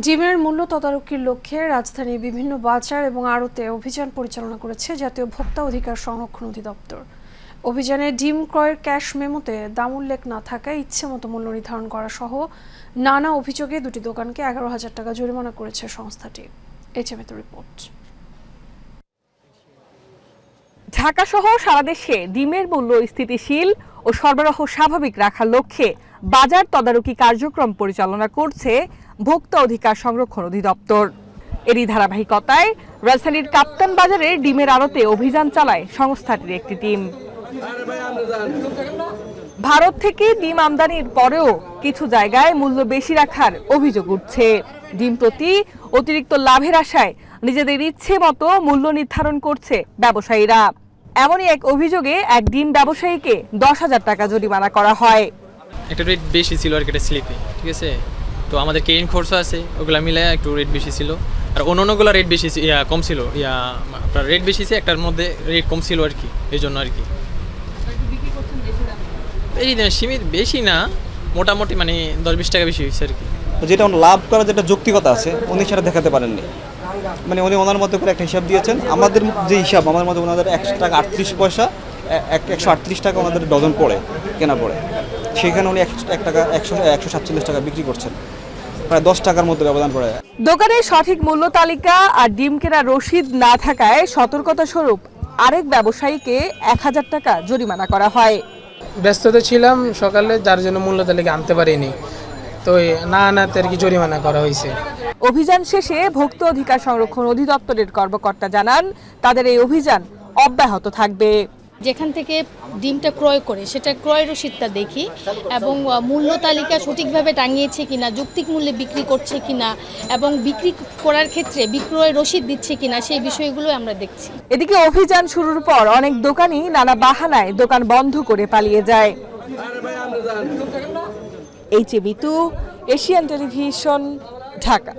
ডিমের মূল্য তদারকির লক্ষ্যে রাজধানীর বিভিন্ন বাজার এবং আড়তে অভিযান পরিচালনা করেছে জাতীয় ভোক্তা অধিকার সংরক্ষণ অধিদপ্তর। অভিযানে ডিম ক্রয়ের ক্যাশ মেমোতে দাম উল্লেখ না থাকায় ইচ্ছেমতো মূল্য নির্ধারণ করা সহ নানা অভিযোগে দুটি দোকানকে 11,000 টাকা জরিমানা করেছে সংস্থাটি। HMAতে রিপোর্ট। ঢাকা সহ সারা দেশে ডিমের মূল্য স্থিতিশীল ও সরবরাহ স্বাভাবিক রাখার লক্ষ্যে বাজার তদারকি কার্যক্রম পরিচালনা করছে ভোক্তা অধিকার সংরক্ষণ অধিদপ্তর। এরই ধারাবাহিকতায় রাজধানীর কাপ্তান বাজারে ডিমের আড়তে অভিযান চালায় সংস্থাটির একটি টিম। ভারত থেকে ডিম আমদানির পরেও কিছু জায়গায় মূল্য বেশি রাখার অভিযোগ উঠছে। ডিম প্রতি অতিরিক্ত লাভের আশায় নিজেদের ইচ্ছে মতো মূল্য নির্ধারণ করছে ব্যবসায়ীরা। এমনই এক অভিযোগে এক ডিম ব্যবসায়ীকে 10,000 টাকা জরিমানা করা হয়। একটা রেট বেশি ছিল আর একটা স্লিপে, ঠিক আছে। তো আমাদের কেরিং খরচ আছে, ওগুলা মিলে একটু রেট বেশি ছিল। আর অন্যান্যগুলো রেট বেশি কম ছিল, আপনার রেট বেশি ছিল, একটার মধ্যে রেট কম ছিল আর কি, এই জন্য আর কি। এই সীমিত বেশি না, মোটামুটি মানে 10-20 টাকা বেশি হয়েছে আর কি। যেটা লাভ করার যেটা যৌক্তিকতা আছে উনি সেটা দেখাতে পারেননি। মানে উনি ওনার মতো করে একটা হিসাব দিয়েছেন, আমাদের যে হিসাব আমার মতো ওনাদের 1 টাকা 38 পয়সা 138 টাকা ওনাদের ডজন পড়ে কেনা পড়ে, সেখানে উনি 1 টাকা 147 টাকা বিক্রি করছেন, প্রায় 10 টাকার মতো ব্যবধান পড়ে। দোকানে সঠিক মূল্য তালিকা আর ডিম কেনা রসিদ না থাকায় সতর্কতা স্বরূপ আরেক ব্যবসায়ীকে 1000 টাকা জরিমানা করা হয়। ব্যস্ততা ছিলাম সকালে, যার জন্য মূল্য তালিকা আনতে পারিনি, তো না আনাতে আর কি জরিমানা করা হয়েছে। অভিযান শেষে ভোক্তা অধিকার সংরক্ষণ অধিদপ্তরের কর্মকর্তা জানান তাদের এই অভিযান অব্যাহত থাকবে। যেখান থেকে ডিমটা ক্রয় করে সেটা ক্রয় রসিদটা দেখি এবং মূল্য তালিকা সঠিকভাবে টাঙিয়েছে কিনা, যৌক্তিক মূল্যে বিক্রি করছে কিনা এবং বিক্রি করার ক্ষেত্রে বিক্রয় রসিদ দিচ্ছে কিনা, সেই বিষয়গুলো আমরা দেখছি। এদিকে অভিযান শুরুর পর অনেক দোকানই নানা বাহানায় দোকান বন্ধ করে পালিয়ে যায়। HMAতে এশিয়ান টেলিভিশন, ঢাকা।